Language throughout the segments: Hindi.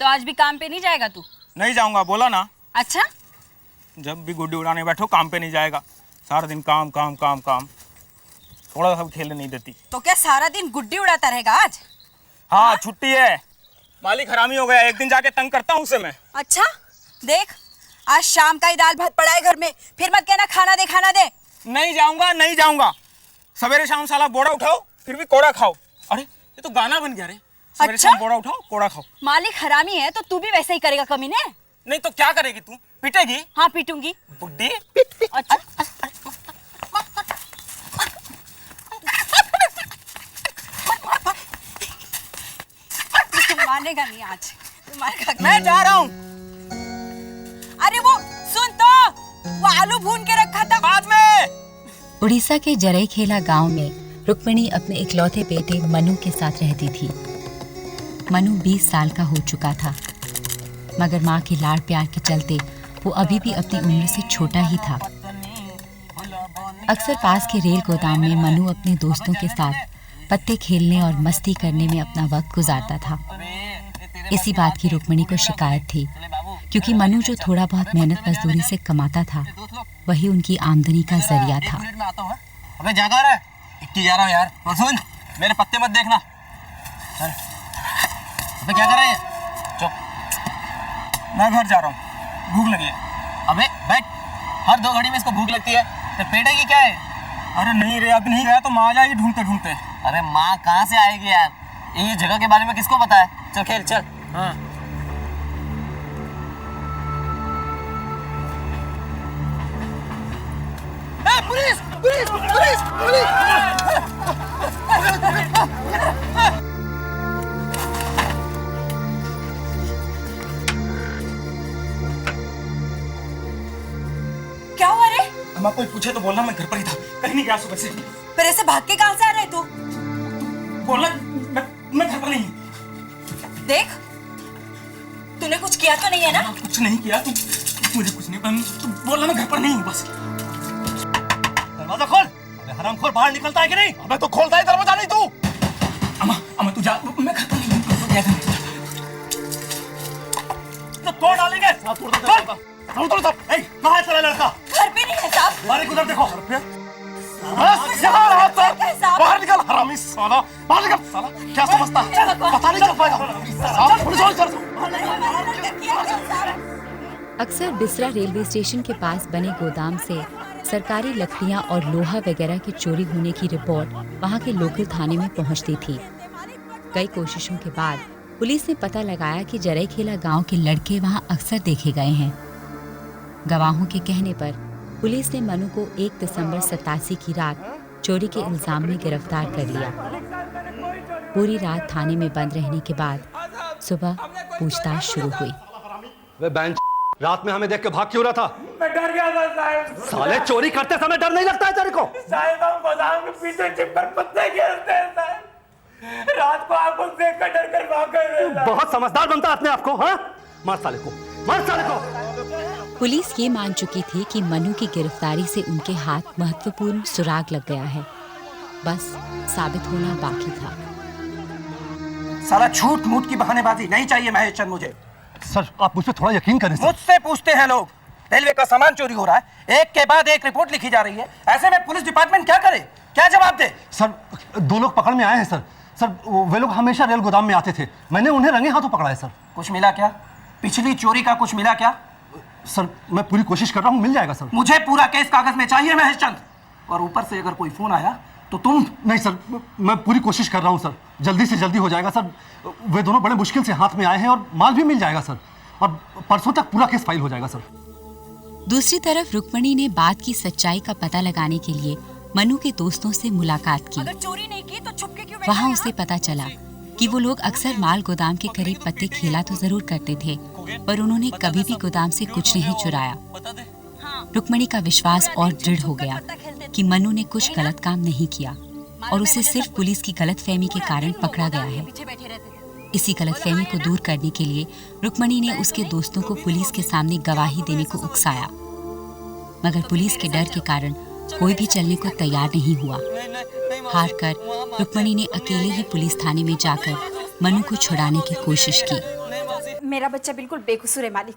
तो आज भी काम पे नहीं जाएगा तू? नहीं जाऊंगा, बोला ना। अच्छा, जब भी गुड्डी उड़ाने बैठो काम पे नहीं जाएगा। सारा दिन काम काम काम काम, थोड़ा सा खेलने नहीं देती। तो क्या सारा दिन गुड्डी उड़ाता रहेगा आज? हाँ छुट्टी है, मालिक हरामी हो गया, एक दिन जाके तंग करता हूँ उसे मैं। अच्छा देख, आज शाम का ही दाल भात पड़ा है घर में, फिर मत कहना खाना दे खाना दे। नहीं जाऊंगा, नहीं जाऊंगा। सवेरे शाम साला बोरा उठाओ फिर भी कोड़ा खाओ। अरे ये तो गाना बन गया रे, सवेरे शाम बोरा उठाओ कोड़ा खाओ। मालिक हरामी है तो तू भी वैसे ही करेगा कमीने। नहीं तो क्या करेगी तू, पिटेगी? हाँ पीटूंगी। बुड्ढी। अच्छा तू मानेगा नहीं आज, तू मानेगा। मैं जा रहा हूँ। अरे वो सुन तो, वो आलू भून के रखा था बाद में। उड़ीसा के जरईखेला गांव में रुक्मिणी अपने इकलौते बेटे मनु के साथ रहती थी। मनु 20 साल का हो चुका था, मगर माँ के लाड़ प्यार के चलते वो अभी भी अपनी उम्र से छोटा ही था। अक्सर पास के रेल गोदाम में मनु अपने दोस्तों के साथ पत्ते खेलने और मस्ती करने में अपना वक्त गुजारता था। इसी बात की रुक्मिणी को शिकायत थी, क्योंकि मनु जो थोड़ा बहुत मेहनत मजदूरी से कमाता था वही उनकी आमदनी का जरिया था। अबे जागा रहा है, इक्की जा रहा हूँ यार। और सुन, मेरे पत्ते मत देखना। अबे क्या कर रहा है? चुप। मैं घर जा रहा हूँ, भूख लगी है। अबे बैठ, हर 2 घड़ी में इसको भूख लगती है, तो पेटेगी क्या है? अरे नहीं रे, अब नहीं गया तो माँ आ जाएगी ढूंढते ढूंढते। अरे माँ कहाँ से आएगी यार, ये जगह के बारे में किसको पता है? चल खेल चल। हाँ पुलिस पुलिस पुलिस पुलिस। क्या हुआ रे? अम्मा कोई पूछे तो बोलना मैं घर पर ही था, कहीं नहीं गया सुबह से। फिर ऐसे भाग के कहाँ से आ रहा है तू? बोलना मैं घर पर नहीं हूँ। देख, तूने कुछ किया तो नहीं है ना? कुछ नहीं किया, तू मुझे कुछ नहीं, तू बोलना मैं घर पर नहीं हूँ बस। दरवाजा खोल। अबे हरामखोर, बाहर निकलता है कि नहीं? अबे तो खोलता है दरवाजा नहीं तू। अम्मा तू जा, मैं घर पर नहीं हूँ। तो तोड़ डालेंगे। तोड़ सब। कहाँ है तेरा लड़का? घर पे नहीं है साहब। बाहर उधर देखो। बाहर निकल हरामी साला, बाहर निकल साला। क्या समझता है? पता नहीं चल पाएगा। अक्सर बिसरा रेलवे स्टेशन के पास बने गोदाम से सरकारी लकड़ियां और लोहा वगैरह की चोरी होने की रिपोर्ट वहां के लोकल थाने में पहुंचती थी। कई कोशिशों के बाद पुलिस ने पता लगाया कि जरईखेला गांव के लड़के वहां अक्सर देखे गए हैं। गवाहों के कहने पर पुलिस ने मनु को 1 दिसंबर 87 की रात चोरी के इल्जाम में गिरफ्तार कर लिया। पूरी रात थाने में बंद रहने के बाद सुबह पूछताछ शुरू हुई। वे बेंच, रात में हमें देख के भाग क्यों रहा था? मैं डर गया था साहब। साले चोरी करते समय डर नहीं लगता है तेरे को? साहब हम गोदाम के पीछे छिपकर पत्ते खेलते हैं साहब, रात को आंखों से देख कर डर कर भाग गए। बहुत समझदार बनता है अपने आप को। हाँ, मार साले को, मार साले को। पुलिस ये मान चुकी थी कि मनु की गिरफ्तारी से उनके हाथ महत्वपूर्ण सुराग लग गया है, बस साबित होना बाकी था। साला झूठ मूठ की बहानेबाजी नहीं चाहिए महेश चंद मुझे। सर आप मुझ पे थोड़ा यकीन करें सर। मुझसे पूछते हैं लोग, रेलवे का सामान चोरी हो रहा है, एक के बाद एक रिपोर्ट लिखी जा रही है, ऐसे में पुलिस डिपार्टमेंट क्या करे, क्या जवाब दे? सर 2 लोग पकड़ में आए हैं सर। सर वे लोग हमेशा रेल गोदाम में आते थे, मैंने उन्हें रंगे हाथों पकड़ा है सर। कुछ मिला क्या? पिछली चोरी का कुछ मिला क्या? सर मैं पूरी कोशिश कर रहा हूँ, मिल जाएगा सर। मुझे पूरा केस कागज में चाहिए महेश चंद, और ऊपर से अगर कोई फोन आया तो तुम। नहीं सर, मैं पूरी कोशिश कर रहा हूँ सर, जल्दी से जल्दी हो जाएगा सर। वे दोनों बड़े मुश्किल से हाथ में आए हैं और माल भी मिल जाएगा सर, और परसों तक पूरा केस फाइल हो जाएगा सर। दूसरी तरफ रुक्मिणी ने बात की सच्चाई का पता लगाने के लिए मनु के दोस्तों से मुलाकात की। अगर चोरी नहीं की तो छुपके क्यों? वहाँ उसे पता चला कि वो लोग अक्सर माल गोदाम के करीब पत्ते खेला तो जरूर करते थे, पर उन्होंने कभी भी गोदाम से कुछ नहीं चुराया। रुक्मिणी का विश्वास और दृढ़ हो गया कि मनु ने कुछ गलत काम नहीं किया और उसे सिर्फ पुलिस की गलतफहमी के कारण पकड़ा गया है। इसी गलतफहमी को दूर करने के लिए रुक्मिणी ने उसके दोस्तों को पुलिस के सामने गवाही देने को उकसाया, मगर पुलिस के डर के कारण कोई भी चलने को तैयार नहीं हुआ। हार कर रुक्मिणी ने अकेले ही पुलिस थाने में जाकर मनु को छुड़ाने की कोशिश की। मेरा बच्चा बिल्कुल बेकसूर है मालिक,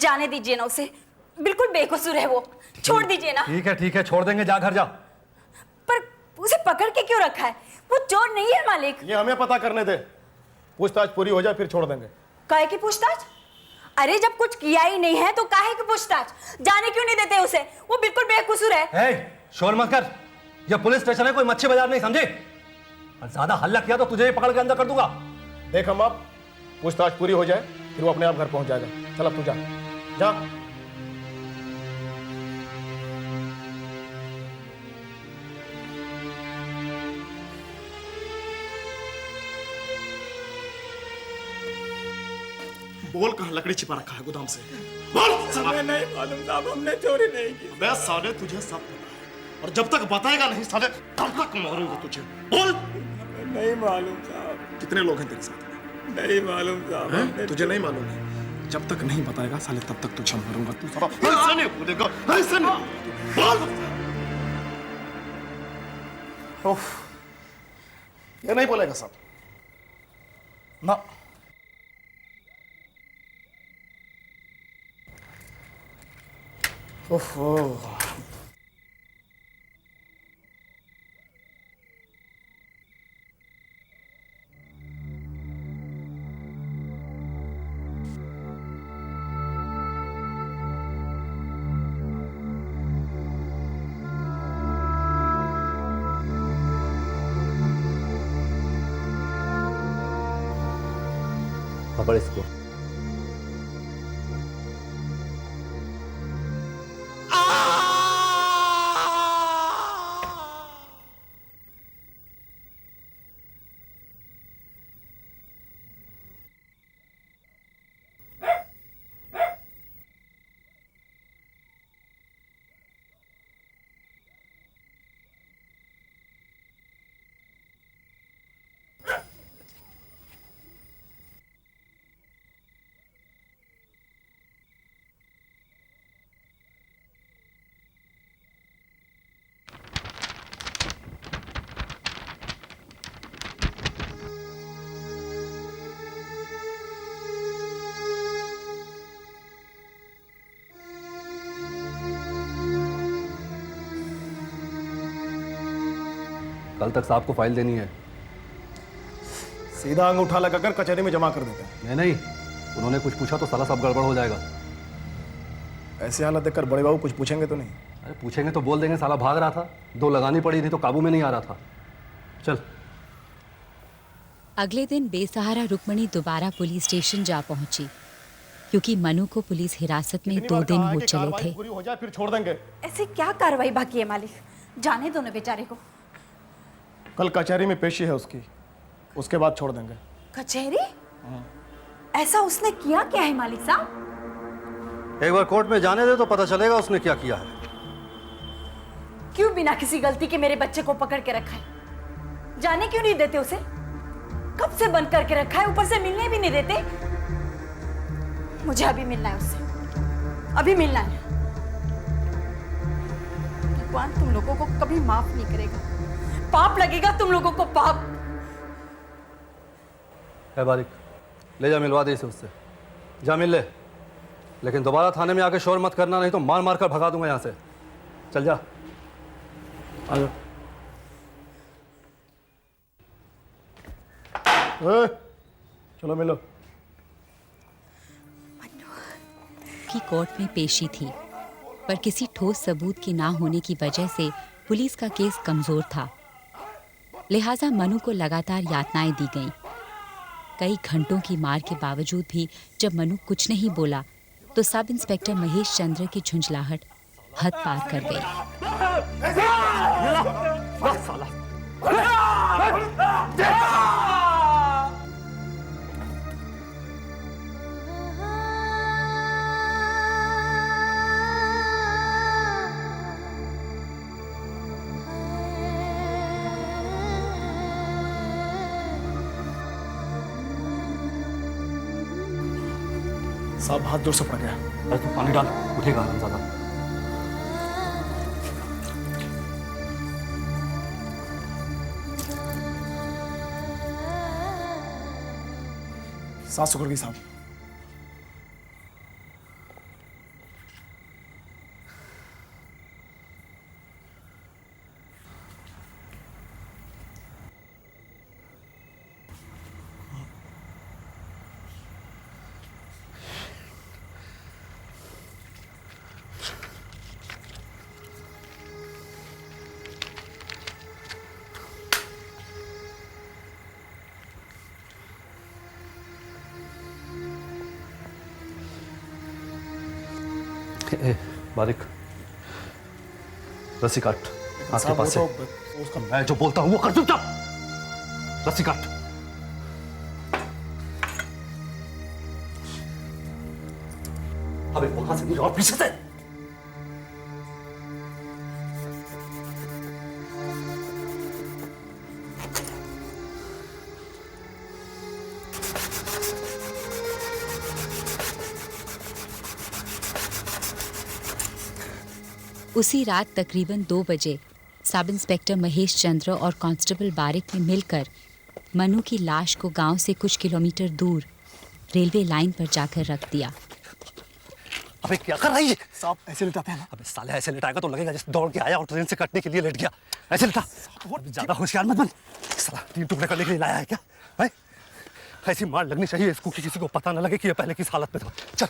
जाने दीजिए ना उसे, बिल्कुल बेकसूर है वो, छोड़ दीजिए ना। ठीक है, छोड़ देंगे, जा घर जा। पर उसे पकड़ के क्यों रखा है? वो चोर नहीं है मालिक। ये हमें पता करने दे, पूछताछ पूरी हो जाए फिर छोड़ देंगे। काहे की पूछताछ? अरे जब कुछ किया ही नहीं है तो काहे की पूछताछ? जाने क्यों नहीं देते उसे? वो बिल्कुल बेकसूर है। शोर मत कर, ये पुलिस स्टेशन है, कोई मच्छी बाजार नहीं, समझे? और ज्यादा हल्ला किया तो तुझे ही पकड़ के अंदर कर दूंगा। देख हम आप पूछताछ पूरी हो जाए फिर वो अपने आप घर पहुंच जाएगा। चल अब तू जा जा। बोल कहाँ लकड़ी छिपा रखा है गोदाम से? बोल। हमें नहीं मालूम साहब, हमने चोरी नहीं की। अबे साले तुझे सब पता है और जब तक बताएगा नहीं साले तब तक मारूंगा तुझे। बोल। नहीं मालूम साहब। कितने लोग हैं तेरे साथ? नहीं मालूम साहब। तुझे नहीं मालूम है? जब तक नहीं बताएगा साले तब तक तुझे मारूंगा। तू साला ऐसे नहीं बोलेगा, ऐसे नहीं बोल। उफ, ये नहीं बोलेगा सब ना। ओहो, पकड़ इसको। कल तक साहब को फाइल देनी है। सीधा अंगूठा लगाकर कचहरी में जमा कर देते हैं। नहीं, उन्होंने कुछ पूछा तो साला सब गड़बड़ हो जाएगा। ऐसी हालत देखकर बड़े बाबू कुछ पूछेंगे तो नहीं? अरे पूछेंगे तो बोल देंगे साला भाग रहा था, 2 लगानी पड़ी थी तो काबू में नहीं आ रहा था। चल। अगले दिन बेसहारा रुक्मणी दोबारा पुलिस स्टेशन जा पहुंची, क्योंकि मनु को पुलिस हिरासत में 2 दिन हो चले थे। पूरी हो जाए फिर छोड़ देंगे। ऐसे क्या कार्रवाई बाकी है मालिक? जाने दो ना बेचारे को। कल कचहरी में पेशी है उसकी, उसके बाद छोड़ देंगे। कचहरी? ऐसा उसने किया क्या है मालिक साहब? एक बार कोर्ट में जाने दे तो पता चलेगा उसने क्या किया है। क्यों बिना किसी गलती के मेरे बच्चे को पकड़ के रखा है? जाने क्यों नहीं देते उसे? कब से बंद करके रखा है, ऊपर से मिलने भी नहीं देते। मुझे अभी मिलना है उससे, अभी मिलना है। भगवान तुम लोगों को कभी माफ नहीं करेगा, पाप लगेगा तुम लोगों को, पाप। है बारिक, ले जा, मिलवा दे इसे उससे। जा मिल ले, लेकिन दोबारा थाने में आके शोर मत करना, नहीं तो मार मार कर भगा दूंगा यहाँ से। चल जा। आ जाओ। चलो मिलो। की कोर्ट में पेशी थी, पर किसी ठोस सबूत के ना होने की वजह से पुलिस का केस कमजोर था। लिहाजा मनु को लगातार यातनाएं दी गईं। कई घंटों की मार के बावजूद भी जब मनु कुछ नहीं बोला तो सब इंस्पेक्टर महेश चंद्र की झुंझलाहट हद पार कर गई। साहब हाथ जोर से पड़ गया। अरे तू पानी डाल, उठेगा हरामजादा। सांस सुखड़ गई साहब, ए, बारिक रस्सी काट हाथ के पास से। मैं जो बोलता हूँ वो कर, चुपचाप रस्सी काट। अबे वहां से नहीं और पीछे से। उसी रात तकरीबन 2 बजे सब इंस्पेक्टर महेश चंद्र और कांस्टेबल बारिक ने मिलकर मनु की लाश को गांव से कुछ किलोमीटर दूर रेलवे लाइन पर जाकर रख दिया। अबे क्या कर रही है? साहब ऐसे लिटाते हैं ना। अबे साले ऐसे लिटाएगा तो लगेगा जैसे दौड़ के आया और ट्रेन से कटने के लिए लेट गया। ऐसे लिटा। ज्यादा होशियार मत बन। साला 3 टुकड़े करने के लिए लाया है क्या? है? ऐसी मार लगनी चाहिए इसको कि किसी को पता न लगे कि ये पहले किस हालत में था। चल।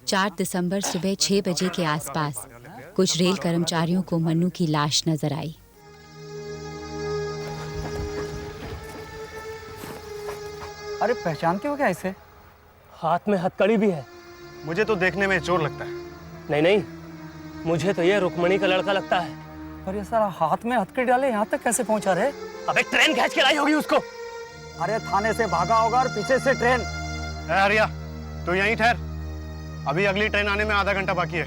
चार दिसंबर सुबह 6 बजे के आसपास कुछ रेल कर्मचारियों को मन्नू की लाश नजर आई। अरे पहचानते हो क्या इसे? हाथ में हथकड़ी भी है। मुझे तो देखने में चोर लगता है। नहीं नहीं, मुझे तो ये रुक्मणी का लड़का लगता है। पर ये सारा हाथ में हथकड़ी डाले यहाँ तक कैसे पहुंचा रे? अबे ट्रेन खींच के लाई होगी उसको। अरे थाने से भागा होगा और पीछे से ट्रेन। हरिया तू यहीं ठहर, अभी अगली ट्रेन आने में आधा घंटा बाकी है।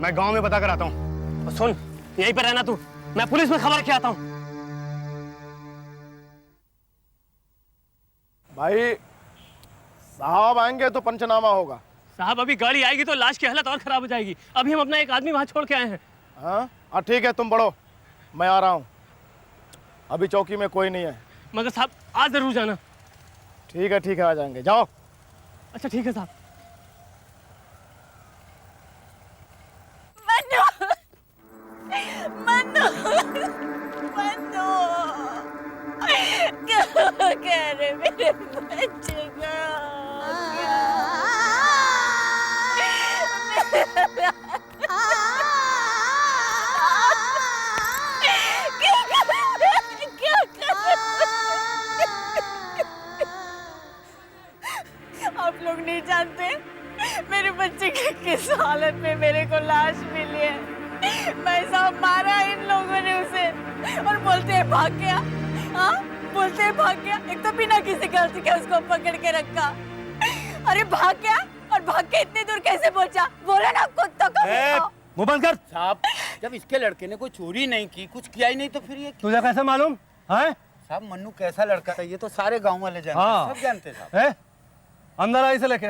मैं गांव में पता कर आता हूँ। सुन, यहीं पे रहना तू, मैं पुलिस में खबर के आता हूँ। भाई साहब आएंगे तो पंचनामा होगा। साहब अभी गाड़ी आएगी तो लाश की हालत और खराब हो जाएगी। अभी हम अपना एक आदमी वहां छोड़ के आए हैं। हाँ ठीक है, तुम बढ़ो, मैं आ रहा हूँ। अभी चौकी में कोई नहीं है। मगर साहब आज जरूर जाना। ठीक है आ जाएंगे, जाओ। अच्छा ठीक है साहब। मन्नू, मन्नू, क्या कह रहे मेरे बच्चे का? आप लोग नहीं जानते मेरे बच्चे की किस हालत में मेरे को लाश मिली है। मैं साहब मारा इन लोगों ने उसे और बोलते हैं भाग गया। हाँ बोलते हैं भाग गया। एक तो बिना किसी गलती के उसको पकड़ के रखा। अरे भाग गया और भाग के इतनी दूर कैसे पहुंचा? बोला ना कुत्ता का मुंह बंद कर। साहब जब इसके लड़के ने कोई चोरी नहीं की, कुछ किया ही नहीं, तो फिर ये तुझे कैसे मालूम है? साहब मन्नू कैसा लड़का था ये तो सारे गांव वाले जानते हैं। हाँ। सब जानते हैं साहब। अंदर आ इसे लेके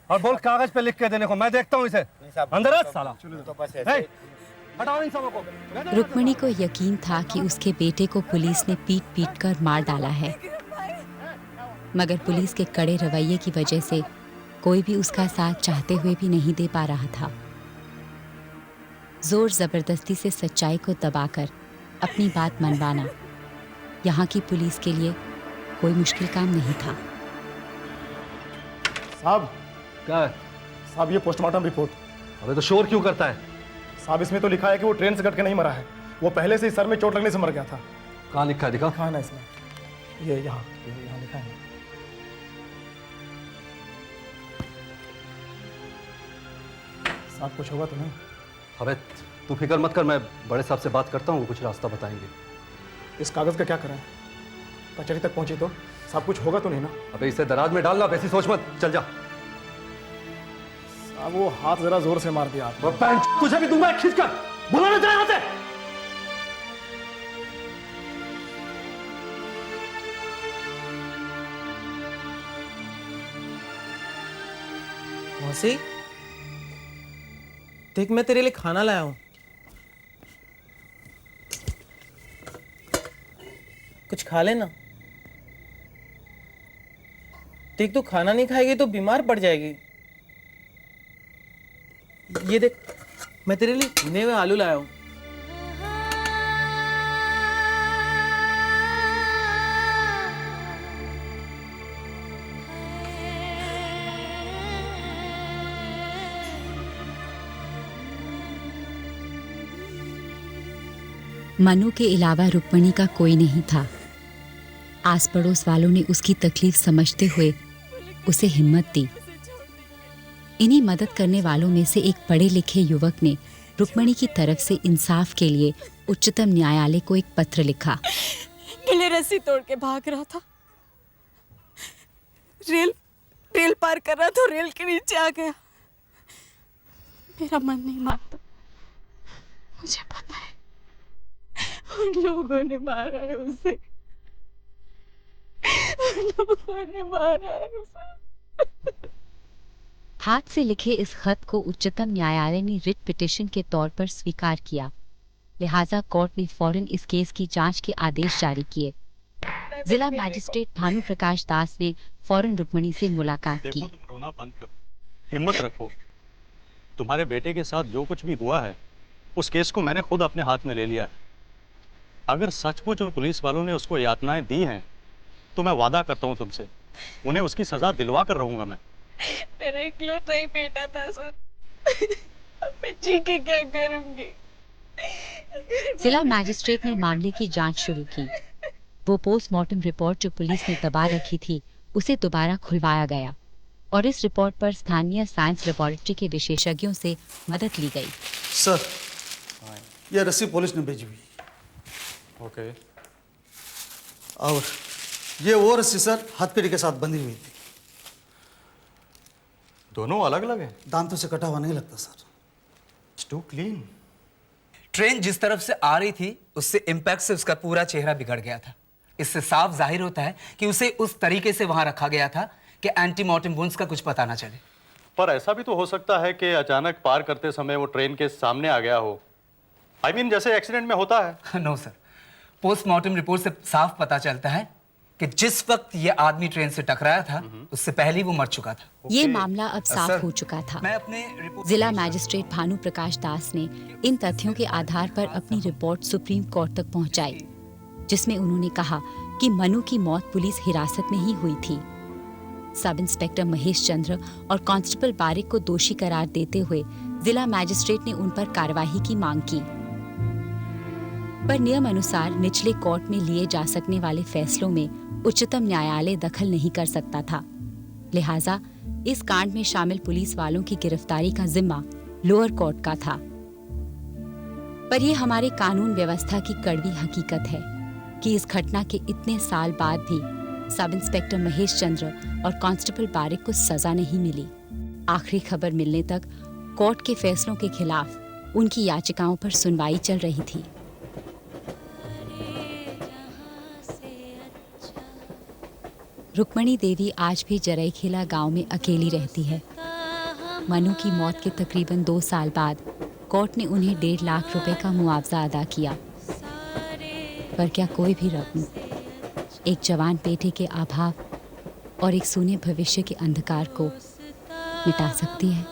और बोल कागज पे लिख के देने को। मैं देखता हूँ इसे। अंदर आ साला। तो बस ऐसे हटाओ इन सबों को। रुक्मणी को यकीन था कि उसके बेटे को पुलिस ने पीट कर मार डाला है, मगर पुलिस के कड़े रवैये की वजह से कोई भी उसका साथ चाहते हुए भी नहीं दे पा रहा था। जोर जबरदस्ती से सच्चाई को दबाकर अपनी बात मनवाना यहाँ की पुलिस के लिए कोई मुश्किल काम नहीं था। साहब क्या है? साहब ये पोस्टमार्टम रिपोर्ट। अबे तो शोर क्यों करता है? साहब इसमें तो लिखा है कि वो ट्रेन से कट के नहीं मरा है, वो पहले से ही सर में चोट लगने से मर गया था। कहाँ लिखा है? दिखा। लिखा है ना इसमें, ये यहाँ लिखा है। साहब कुछ होगा तो नहीं? अबे तू फिक्र मत कर, मैं बड़े साहब से बात करता हूँ, कुछ रास्ता बताएंगे। इस कागज का क्या करें? कचहरी तक पहुंची तो साहब कुछ होगा तो नहीं ना? अबे इसे दराज में डालना, वैसी सोच मत। चल जा। साहब वो हाथ जरा जोर से मार दिया आपने। तुझे भी दूंगा खींच कर। बुलाना चाहे यहाँ से। मौसी देख, मैं तेरे लिए खाना लाया हूं, कुछ खा लेना। देख तू खाना नहीं खाएगी तो बीमार पड़ जाएगी। ये देख, मैं तेरे लिए भुने हुए आलू लाया हूं। मनु के अलावा रुक्मणी का कोई नहीं था। आस पड़ोस वालों ने उसकी तकलीफ समझते हुए उसे हिम्मत दी। इन्हीं मदद करने वालों में से एक पढ़े लिखे युवक ने रुक्मणी की तरफ से इंसाफ के लिए उच्चतम न्यायालय को एक पत्र लिखा। गले रस्सी तोड़ के भाग रहा था, रेल पार कर रहा था, रेल के नीचे आ गया। मेरा मन नहीं मानता, मुझे पता है उन लोगों ने मारा है उसे, उन लोगों ने मारा है उसे। हाथ से लिखे इस खत को उच्चतम न्यायालय ने रिट पिटीशन के तौर पर स्वीकार किया। लिहाजा कोर्ट ने फौरन इस केस की जांच के आदेश जारी किए। जिला मैजिस्ट्रेट भानु प्रकाश दास ने फौरन रुक्मणी से मुलाकात की। रोना बंद करो, हिम्मत रखो। तुम्हारे बेटे के साथ जो कुछ भी हुआ है उस केस को मैंने खुद अपने हाथ में ले लिया है। अगर सचमुच पुलिस वालों ने उसको यातनाएं दी हैं तो मैं वादा करता हूँ तुमसे, उन्हें उसकी सजा दिलवा कर रहूंगा मैं। मेरा इकलौता ही बेटा था सर, अब मैं जी के क्या करूंगी। जिला मैजिस्ट्रेट ने मामले की जांच शुरू की। वो पोस्टमार्टम रिपोर्ट जो पुलिस ने दबा रखी थी उसे दोबारा खुलवाया गया और इस रिपोर्ट पर स्थानीय साइंस लेबोरेटरी के विशेषज्ञों से मदद ली गई। सर, यह रस्सी पुलिस ने भेजी हुई। ओके। और ये वो रस्सी सर हथकड़ी के साथ बंधी हुई थी। दोनों अलग अलग हैं? दांतों से कटा हुआ नहीं लगता sir. It's too clean. Train जिस तरफ से आ रही थी उससे इम्पैक्ट से उसका पूरा चेहरा बिगड़ गया था। इससे साफ जाहिर होता है कि उसे उस तरीके से वहां रखा गया था कि एंटीमॉर्टम वुंड्स का कुछ पता ना चले। पर ऐसा भी तो हो सकता है कि अचानक पार करते समय वो ट्रेन के सामने आ गया हो। I mean, जैसे एक्सीडेंट में होता है। नो सर, पोस्टमार्टम रिपोर्ट से साफ पता चलता है कि जिस वक्त ये आदमी ट्रेन से टकराया था उससे पहले वो मर चुका था। ये मामला अब साफ हो चुका था। मैं अपने जिला मैजिस्ट्रेट भानु प्रकाश दास ने इन तथ्यों के आधार पर अपनी रिपोर्ट सुप्रीम कोर्ट तक पहुंचाई, जिसमें उन्होंने कहा कि मनु की मौत पुलिस हिरासत में ही हुई थी। सब इंस्पेक्टर महेश चंद्र और कांस्टेबल बारिक को दोषी करार देते हुए जिला मैजिस्ट्रेट ने उन पर कार्रवाई की मांग की। पर नियम अनुसार निचले कोर्ट में लिए जा सकने वाले फैसलों में उच्चतम न्यायालय दखल नहीं कर सकता था। लिहाजा इस कांड में शामिल पुलिस वालों की गिरफ्तारी का जिम्मा लोअर कोर्ट का था। पर यह हमारे कानून व्यवस्था की कड़वी हकीकत है कि इस घटना के इतने साल बाद भी सब इंस्पेक्टर महेश चंद्र और कांस्टेबल बारिक को सजा नहीं मिली। आखिरी खबर मिलने तक कोर्ट के फैसलों के खिलाफ उनकी याचिकाओं पर सुनवाई चल रही थी। रुक्मणी देवी आज भी जरईखेला गांव में अकेली रहती है। मनु की मौत के तकरीबन 2 साल बाद कोर्ट ने उन्हें 1.5 लाख रुपए का मुआवजा अदा किया। पर क्या कोई भी रकम एक जवान बेटे के अभाव और एक सूने भविष्य के अंधकार को मिटा सकती है?